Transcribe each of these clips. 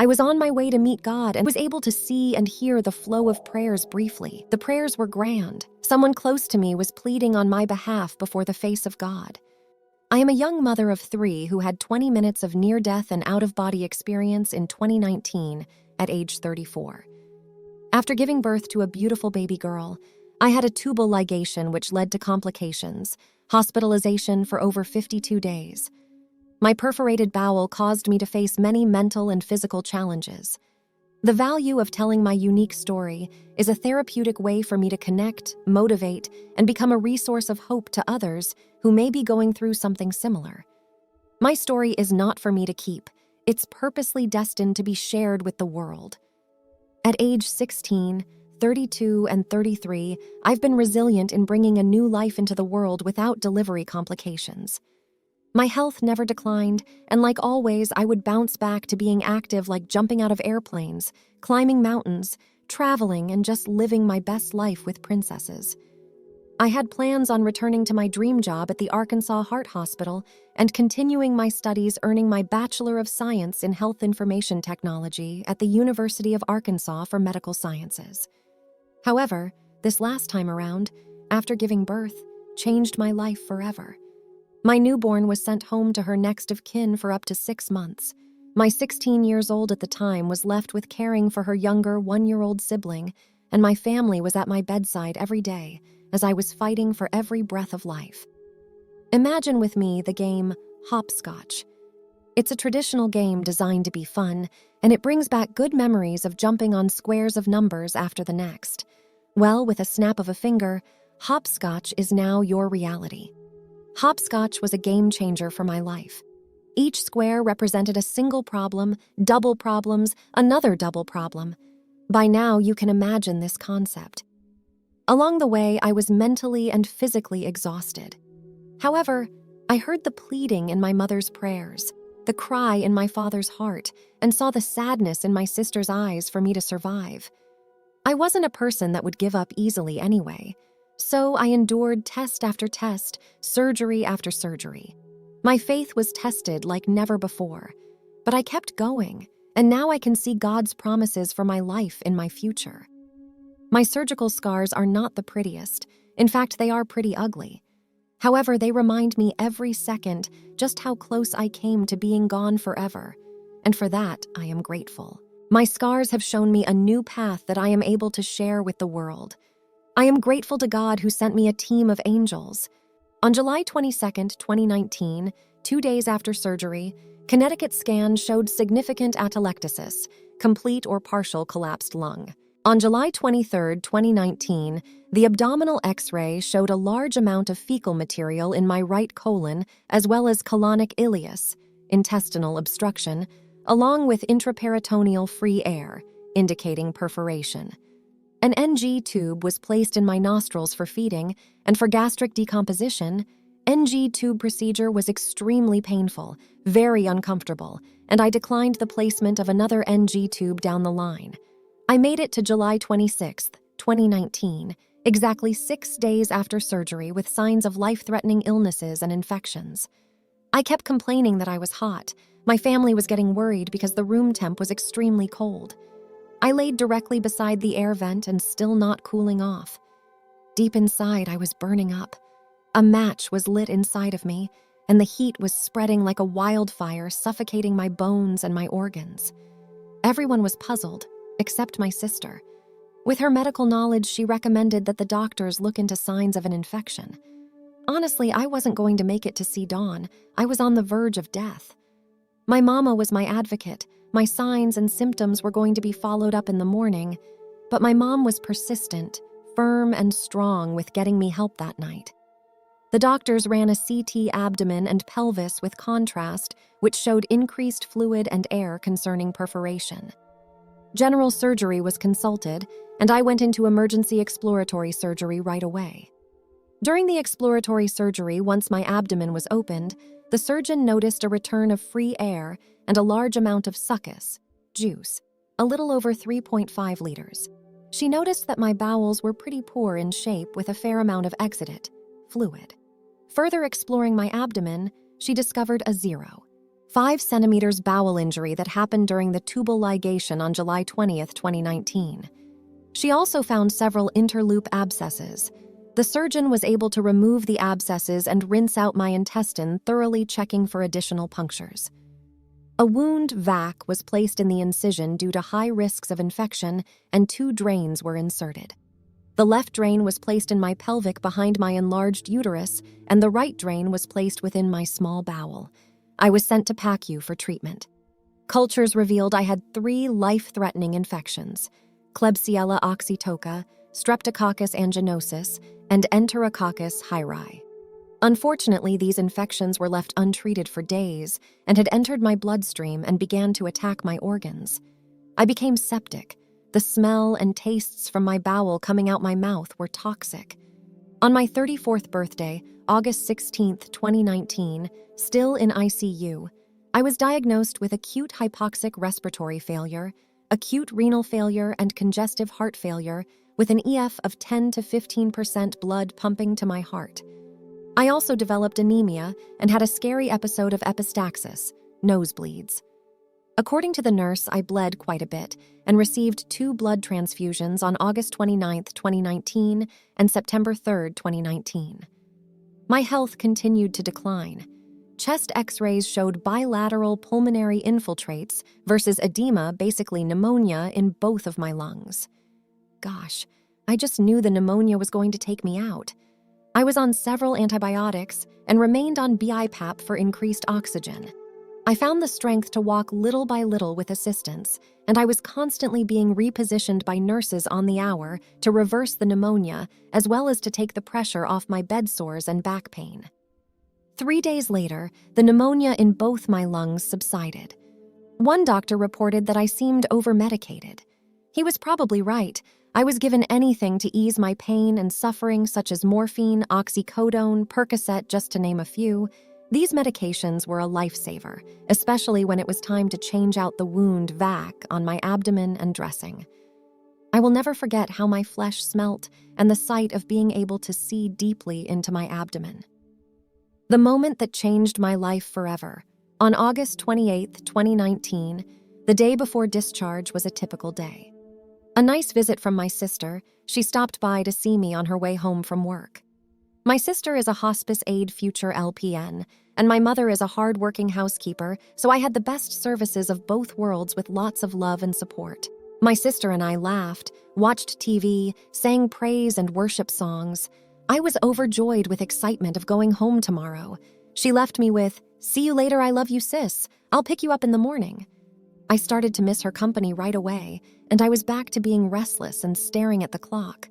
I was on my way to meet God and was able to see and hear the flow of prayers briefly. The prayers were grand. Someone close to me was pleading on my behalf before the face of God. I am a young mother of 3 who had 20 minutes of near-death and out-of-body experience in 2019 at age 34. After giving birth to a beautiful baby girl, I had a tubal ligation which led to complications, hospitalization for over 52 days. My perforated bowel caused me to face many mental and physical challenges. The value of telling my unique story is a therapeutic way for me to connect, motivate, and become a resource of hope to others who may be going through something similar. My story is not for me to keep. It's purposely destined to be shared with the world. At age 16, 32, and 33, I've been resilient in bringing a new life into the world without delivery complications. My health never declined, and like always, I would bounce back to being active like jumping out of airplanes, climbing mountains, traveling, and just living my best life with princesses. I had plans on returning to my dream job at the Arkansas Heart Hospital and continuing my studies earning my Bachelor of Science in Health Information Technology at the University of Arkansas for Medical Sciences. However, this last time around, after giving birth, changed my life forever. My newborn was sent home to her next of kin for up to 6 months. My 16 years old at the time was left with caring for her younger 1-year-old sibling, and my family was at my bedside every day as I was fighting for every breath of life. Imagine with me the game hopscotch. It's a traditional game designed to be fun, and it brings back good memories of jumping on squares of numbers after the next. Well, with a snap of a finger, hopscotch is now your reality. Hopscotch was a game changer for my life. Each square represented a single problem, double problems, another double problem. By now, you can imagine this concept. Along the way, I was mentally and physically exhausted. However, I heard the pleading in my mother's prayers, the cry in my father's heart, and saw the sadness in my sister's eyes for me to survive. I wasn't a person that would give up easily anyway. So I endured test after test, surgery after surgery. My faith was tested like never before, but I kept going, and now I can see God's promises for my life in my future. My surgical scars are not the prettiest. In fact, they are pretty ugly. However, they remind me every second just how close I came to being gone forever, and for that, I am grateful. My scars have shown me a new path that I am able to share with the world. I am grateful to God who sent me a team of angels. On July 22, 2019, 2 days after surgery, Connecticut scans showed significant atelectasis, complete or partial collapsed lung. On July 23, 2019, the abdominal X-ray showed a large amount of fecal material in my right colon, as well as colonic ileus, intestinal obstruction, along with intraperitoneal free air, indicating perforation. An NG tube was placed in my nostrils for feeding, and for gastric decomposition, NG tube procedure was extremely painful, very uncomfortable, and I declined the placement of another NG tube down the line. I made it to July 26, 2019, exactly 6 days after surgery with signs of life-threatening illnesses and infections. I kept complaining that I was hot. My family was getting worried because the room temp was extremely cold. I laid directly beside the air vent and still not cooling off. Deep inside, I was burning up. A match was lit inside of me, and the heat was spreading like a wildfire, suffocating my bones and my organs. Everyone was puzzled, except my sister. With her medical knowledge, she recommended that the doctors look into signs of an infection. Honestly, I wasn't going to make it to see dawn. I was on the verge of death. My mama was my advocate. My signs and symptoms were going to be followed up in the morning, but my mom was persistent, firm, and strong with getting me help that night. The doctors ran a CT abdomen and pelvis with contrast, which showed increased fluid and air concerning perforation. General surgery was consulted, and I went into emergency exploratory surgery right away. During the exploratory surgery, once my abdomen was opened, the surgeon noticed a return of free air and a large amount of succus, juice, a little over 3.5 liters. She noticed that my bowels were pretty poor in shape with a fair amount of exudate, fluid. Further exploring my abdomen, she discovered a 0. 5 centimeters bowel injury that happened during the tubal ligation on July 20th, 2019. She also found several interloop abscesses. The surgeon was able to remove the abscesses and rinse out my intestine, thoroughly checking for additional punctures. A wound vac was placed in the incision due to high risks of infection, and 2 drains were inserted. The left drain was placed in my pelvic behind my enlarged uterus, and the right drain was placed within my small bowel. I was sent to PACU for treatment. Cultures revealed I had 3 life-threatening infections: Klebsiella oxytoca, Streptococcus aeruginosus, and Enterococcus hyrae. Unfortunately, these infections were left untreated for days and had entered my bloodstream and began to attack my organs. I became septic. The smell and tastes from my bowel coming out my mouth were toxic. On my 34th birthday, August 16, 2019, still in ICU, I was diagnosed with acute hypoxic respiratory failure, acute renal failure, and congestive heart failure with an EF of 10 to 15% blood pumping to my heart. I also developed anemia and had a scary episode of epistaxis, nosebleeds. According to the nurse, I bled quite a bit and received 2 blood transfusions on August 29, 2019 and September 3, 2019. My health continued to decline. Chest x-rays showed bilateral pulmonary infiltrates versus edema, basically pneumonia, in both of my lungs. Gosh, I just knew the pneumonia was going to take me out. I was on several antibiotics and remained on BiPAP for increased oxygen. I found the strength to walk little by little with assistance, and I was constantly being repositioned by nurses on the hour to reverse the pneumonia, as well as to take the pressure off my bed sores and back pain. 3 days later, the pneumonia in both my lungs subsided. One doctor reported that I seemed over-medicated. He was probably right. I was given anything to ease my pain and suffering, such as morphine, oxycodone, Percocet, just to name a few. These medications were a lifesaver, especially when it was time to change out the wound vac on my abdomen and dressing. I will never forget how my flesh smelt and the sight of being able to see deeply into my abdomen. The moment that changed my life forever. On August 28, 2019, the day before discharge was a typical day. A nice visit from my sister. She stopped by to see me on her way home from work. My sister is a hospice aide future LPN, and my mother is a hard-working housekeeper, so I had the best services of both worlds with lots of love and support. My sister and I laughed, watched TV, sang praise and worship songs. I was overjoyed with excitement of going home tomorrow. She left me with, "See you later, I love you, sis. I'll pick you up in the morning." I started to miss her company right away, and I was back to being restless and staring at the clock.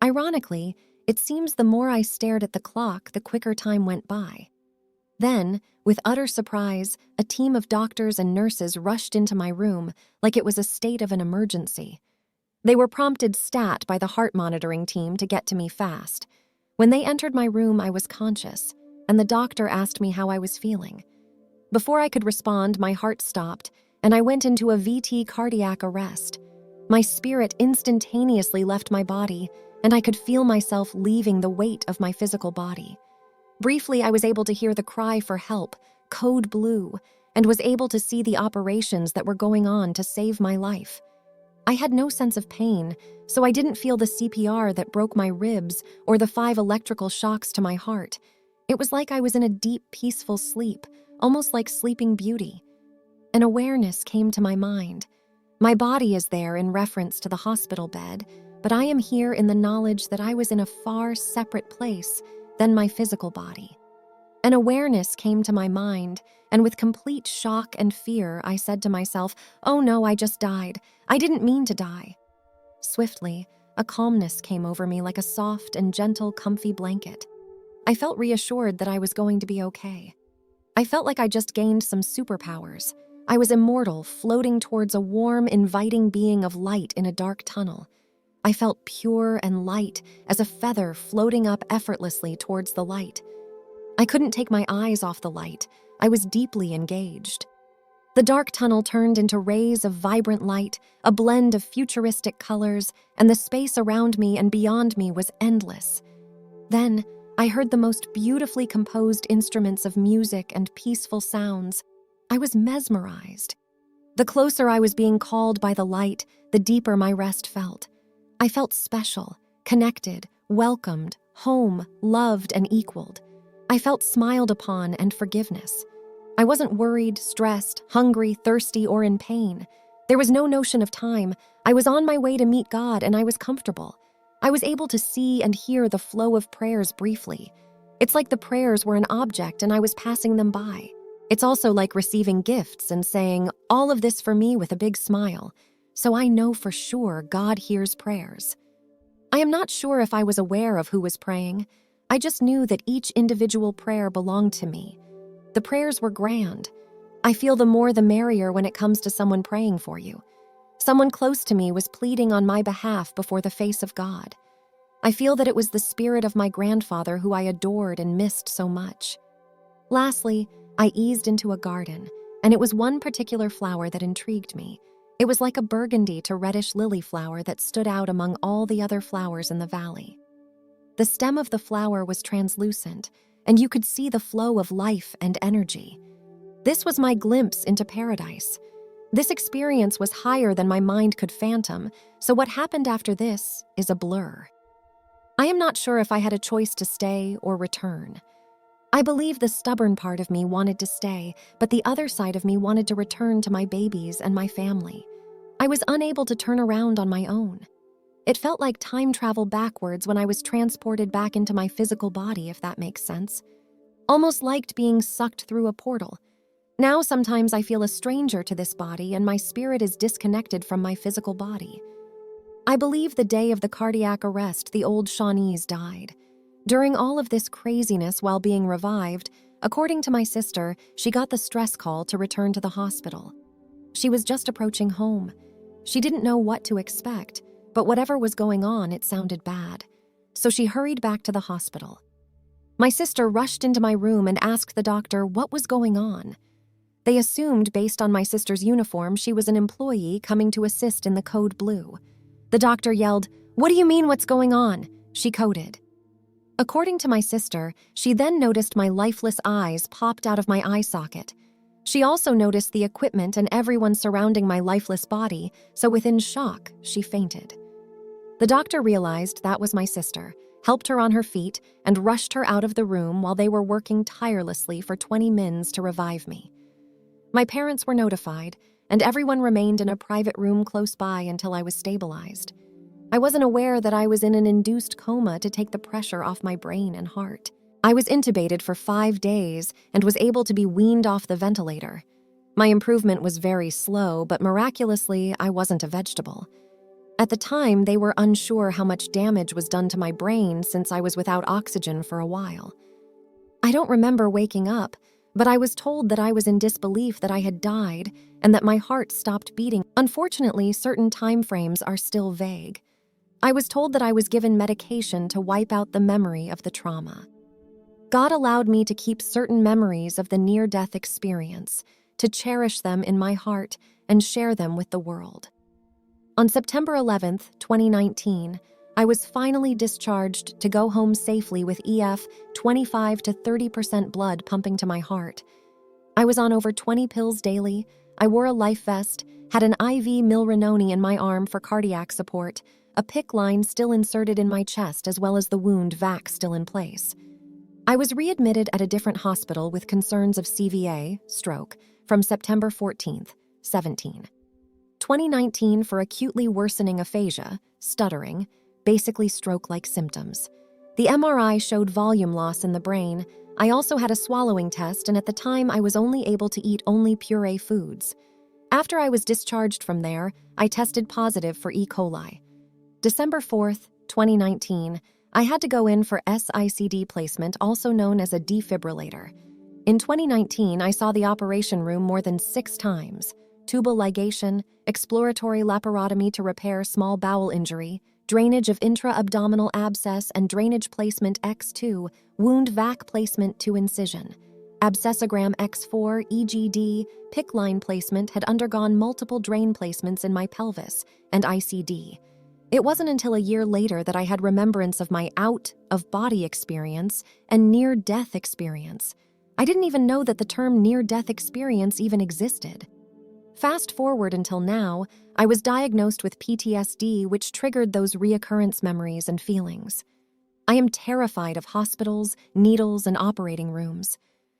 Ironically, it seems the more I stared at the clock, the quicker time went by. Then, with utter surprise, a team of doctors and nurses rushed into my room like it was a state of an emergency. They were prompted stat by the heart monitoring team to get to me fast. When they entered my room, I was conscious, and the doctor asked me how I was feeling. Before I could respond, my heart stopped, and I went into a VT cardiac arrest. My spirit instantaneously left my body, and I could feel myself leaving the weight of my physical body. Briefly, I was able to hear the cry for help, code blue, and was able to see the operations that were going on to save my life. I had no sense of pain, so I didn't feel the CPR that broke my ribs or the 5 electrical shocks to my heart. It was like I was in a deep, peaceful sleep, almost like Sleeping Beauty. An awareness came to my mind. My body is there in reference to the hospital bed, but I am here in the knowledge that I was in a far separate place than my physical body. An awareness came to my mind, and with complete shock and fear, I said to myself, "Oh no, I just died. I didn't mean to die." Swiftly, a calmness came over me like a soft and gentle, comfy blanket. I felt reassured that I was going to be okay. I felt like I just gained some superpowers. I was immortal, floating towards a warm, inviting being of light in a dark tunnel. I felt pure and light as a feather floating up effortlessly towards the light. I couldn't take my eyes off the light. I was deeply engaged. The dark tunnel turned into rays of vibrant light, a blend of futuristic colors, and the space around me and beyond me was endless. Then, I heard the most beautifully composed instruments of music and peaceful sounds. I was mesmerized. The closer I was being called by the light, the deeper my rest felt. I felt special, connected, welcomed, home, loved, and equaled. I felt smiled upon and forgiveness. I wasn't worried, stressed, hungry, thirsty, or in pain. There was no notion of time. I was on my way to meet God, and I was comfortable. I was able to see and hear the flow of prayers briefly. It's like the prayers were an object and I was passing them by. It's also like receiving gifts and saying, all of this for me with a big smile. So I know for sure God hears prayers. I am not sure if I was aware of who was praying. I just knew that each individual prayer belonged to me. The prayers were grand. I feel the more the merrier when it comes to someone praying for you. Someone close to me was pleading on my behalf before the face of God. I feel that it was the spirit of my grandfather who I adored and missed so much. Lastly, I eased into a garden, and it was one particular flower that intrigued me. It was like a burgundy to reddish lily flower that stood out among all the other flowers in the valley. The stem of the flower was translucent, and you could see the flow of life and energy. This was my glimpse into paradise. This experience was higher than my mind could fathom, so what happened after this is a blur. I am not sure if I had a choice to stay or return. I believe the stubborn part of me wanted to stay, but the other side of me wanted to return to my babies and my family. I was unable to turn around on my own. It felt like time travel backwards when I was transported back into my physical body, if that makes sense. Almost liked being sucked through a portal. Now sometimes I feel a stranger to this body and my spirit is disconnected from my physical body. I believe the day of the cardiac arrest, the old Shawnees died. During all of this craziness while being revived, according to my sister, she got the stress call to return to the hospital. She was just approaching home. She didn't know what to expect, but whatever was going on, it sounded bad. So she hurried back to the hospital. My sister rushed into my room and asked the doctor what was going on. They assumed, based on my sister's uniform, she was an employee coming to assist in the code blue. The doctor yelled, "What do you mean what's going on?" She coded. According to my sister, she then noticed my lifeless eyes popped out of my eye socket. She also noticed the equipment and everyone surrounding my lifeless body, so within shock, she fainted. The doctor realized that was my sister, helped her on her feet, and rushed her out of the room while they were working tirelessly for 20 minutes to revive me. My parents were notified, and everyone remained in a private room close by until I was stabilized. I wasn't aware that I was in an induced coma to take the pressure off my brain and heart. I was intubated for 5 days and was able to be weaned off the ventilator. My improvement was very slow, but miraculously, I wasn't a vegetable. At the time, they were unsure how much damage was done to my brain since I was without oxygen for a while. I don't remember waking up, but I was told that I was in disbelief that I had died and that my heart stopped beating. Unfortunately, certain time frames are still vague. I was told that I was given medication to wipe out the memory of the trauma. God allowed me to keep certain memories of the near-death experience, to cherish them in my heart and share them with the world. On September 11th, 2019, I was finally discharged to go home safely with 25 to 30% blood pumping to my heart. I was on over 20 pills daily, I wore a life vest, had an IV milrinone in my arm for cardiac support, a PICC line still inserted in my chest as well as the wound vac still in place. I was readmitted at a different hospital with concerns of CVA, stroke, from September 14th, 2019 for acutely worsening aphasia, stuttering, basically stroke-like symptoms. The MRI showed volume loss in the brain. I also had a swallowing test, and at the time I was only able to eat only puree foods. After I was discharged from there, I tested positive for E. coli. December 4th, 2019, I had to go in for SICD placement, also known as a defibrillator. In 2019, I saw the operation room more than 6 times. Tubal ligation, exploratory laparotomy to repair small bowel injury, drainage of intra-abdominal abscess and drainage placement X2, wound vac placement to incision. Abscessogram X4, EGD, PICC line placement had undergone multiple drain placements in my pelvis, and ICD. It wasn't until a year later that I had remembrance of my out-of-body experience and near-death experience. I didn't even know that the term near-death experience even existed. Fast forward until now, I was diagnosed with PTSD, which triggered those reoccurrence memories and feelings. I am terrified of hospitals, needles, and operating rooms.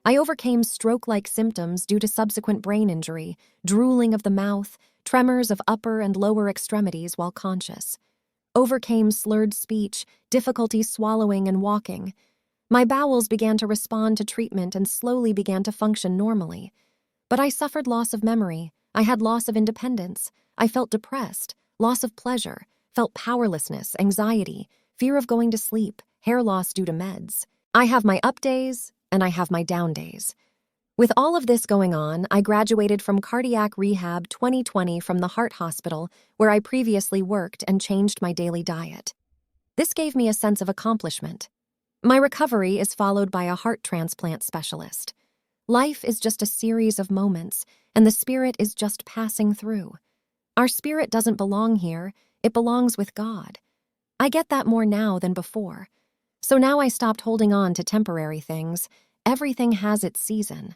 I overcame stroke-like symptoms due to subsequent brain injury, drooling of the mouth, tremors of upper and lower extremities while conscious. Overcame slurred speech, difficulty swallowing and walking. My bowels began to respond to treatment and slowly began to function normally. But I suffered loss of memory. I had loss of independence. I felt depressed, loss of pleasure, felt powerlessness, anxiety, fear of going to sleep, hair loss due to meds. I have my up days and I have my down days. With all of this going on, I graduated from cardiac rehab 2020 from the heart hospital where I previously worked and changed my daily diet. This gave me a sense of accomplishment. My recovery is followed by a heart transplant specialist. Life is just a series of moments, and the spirit is just passing through. Our spirit doesn't belong here, it belongs with God. I get that more now than before. So now I stopped holding on to temporary things. Everything has its season.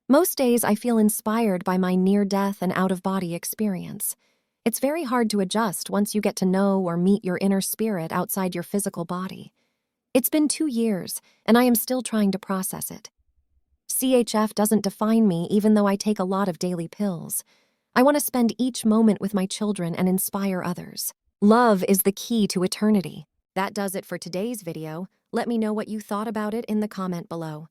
Most days I feel inspired by my near-death and out-of-body experience. It's very hard to adjust once you get to know or meet your inner spirit outside your physical body. It's been 2 years, and I am still trying to process it. CHF doesn't define me even though I take a lot of daily pills. I want to spend each moment with my children and inspire others. Love is the key to eternity. That does it for today's video. Let me know what you thought about it in the comment below.